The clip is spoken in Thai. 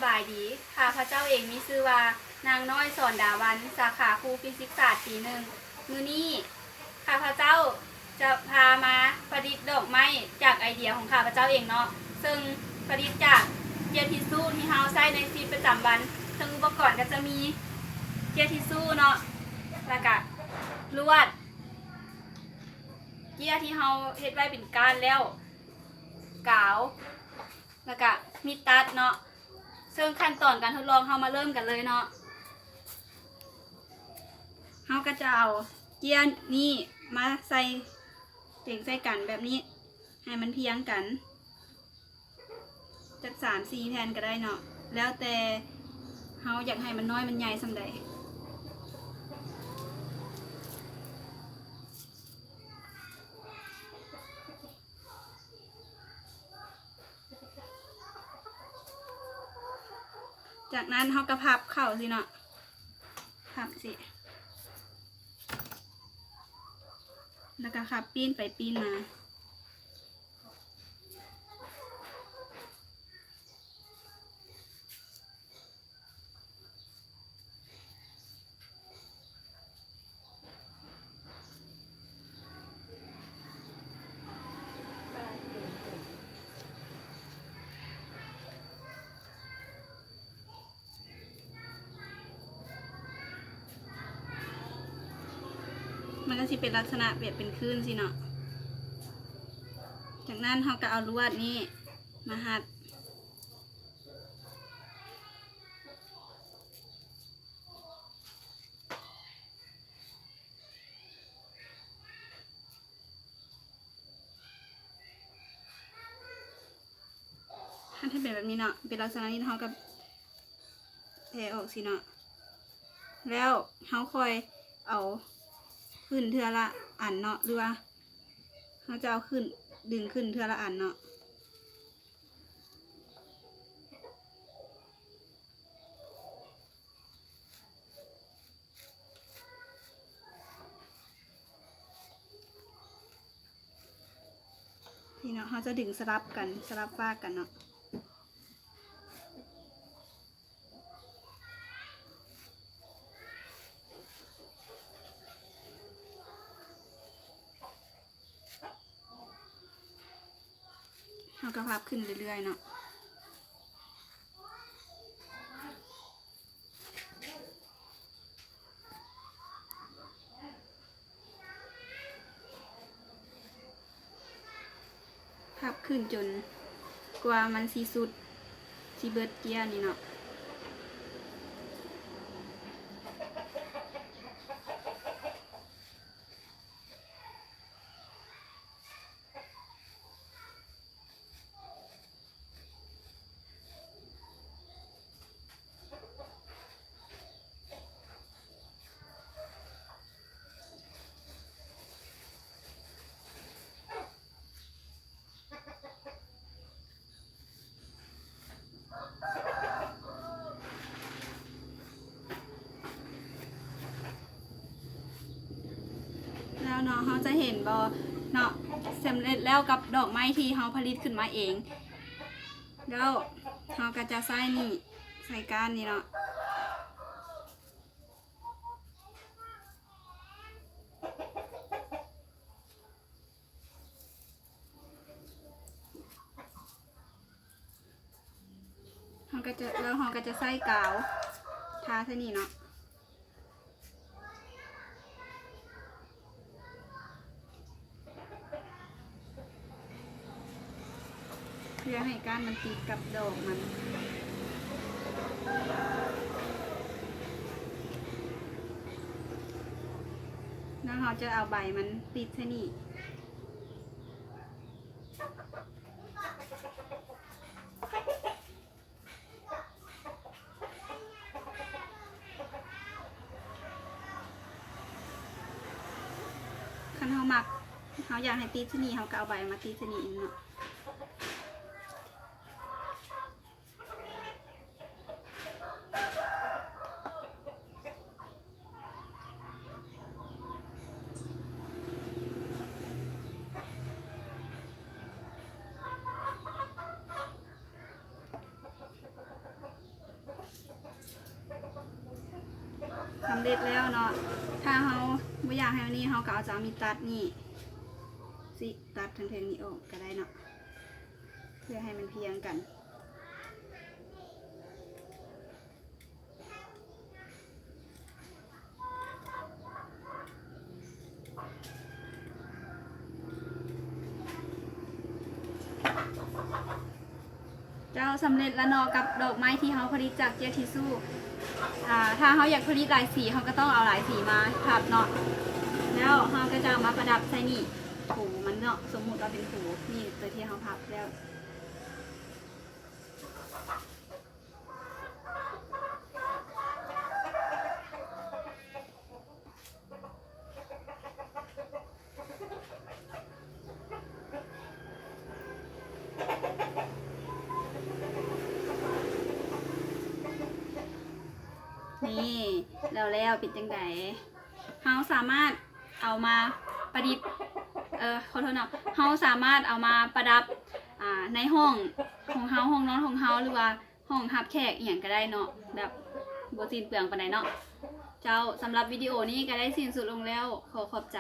บายดีค่ะพระเจ้าเองมีชื่อว่านางน้อยสอนดาวันสาขาครูฟิสิกส์ศาสตร์ปีหนึ่งมื้อนี้ข้าพระเจ้าจะพามาประดิษฐ์ดอกไม้จากไอเดียของข้าพระเจ้าเองเนาะซึ่งประดิษฐ์จากเจลทิชชู่ที่เฮาใช้ในชีวิตประจำวันซึ่งอุปกรณ์ก็จะมีเจลทิชชู่เนาะแล้วก็ลวดเกียร์ที่เฮาเฮ็ดไว้เป็นก้านแล้วกาวแล้วก็มีดตัดเนาะซึ่งขั้นตอนการทดลองเฮามาเริ่มกันเลยเนาะเฮาก็จะเอาเกียร์นี่มาใส่เรียงใส่กันแบบนี้ให้มันเพียงกันจาก3-4แผ่นก็ได้เนาะแล้วแต่เฮาอยากให้มันน้อยมันใหญ่ส่ำใดจากนั้นเฮาก็พับเข้าสิเนาะพับสิแล้วก็ขับปีนไปปีนมามันก็สิเป็นลักษณะแบบเป็นคลื่นสิเนาะจากนั้นเราก็เอาลวดนี้มาหัดหัดให้เป็นแบบนี้เนาะเป็นลักษณะนี้เราก็แผ่ออกสิเนาะแล้วเราค่อยเอาขึ้นเทือละอันเนาะหรือว่าเราจะเอาขึ้นดึงขึ้นเทือละอันเนาะนี่เนาะเราจะดึงสลับกันสลับฟากกันเนาะเราก็พับขึ้นเรื่อยๆเนาะพับขึ้นจนกว่ามันสีสุดสีเบิร์ดเกียร์นี่เนาะแล้วเนาะเขาจะเห็นบอเนาะสำเร็จแล้วกับดอกไม้ที่เขาผลิตขึ้นมาเองแล้วเขาก็จะใส่นี่ใส่ก้านนี่เนาะเขาก็จะใส่กาวทาใส่นี่เนาะเพื่อให้ก้านมันติดกับดอกมันแล้วเราจะเอาใบมันติดใส่นี่คันเขามักเขาอยากให้ติดที่นี่เขาก็เอาใบมาติดที่นี่เนาะ เร็จแล้วเนาะถ้าเฮาบ่อยากให้อันนี้เฮาก็เอาจะมีตัดนี่สิตัดทั้งๆนี้ออกก็ได้เนาะเพื่อให้มันเพียงกันเจ้าสำเร็จแล้วเนาะกับดอกไม้ที่เขาผลิตจากเจลทิชชู่ถ้าเขาอยากผลิตหลายสีเขาก็ต้องเอาหลายสีมาพับเนาะแล้วเขาก็จะเอามาประดับใส่นี่ถูมันเนาะสมมุติว่าเป็นถูนี่ตัวที่เขาพับแล้วนี่แล้วเป็นจังไดเราสามารถเอามาประดิษฐ์ขอโทษนะเราสามารถเอามาประดับในห้องของเฮาห้องนอนของเฮาหรือว่าห้องรับแขกอย่างก็ได้เนาะแบบบ่สิ้นเปลืองปานใดเนาะเจ้าสำหรับวิดีโอนี้ก็ได้สิ้นสุดลงแล้วขอบใจ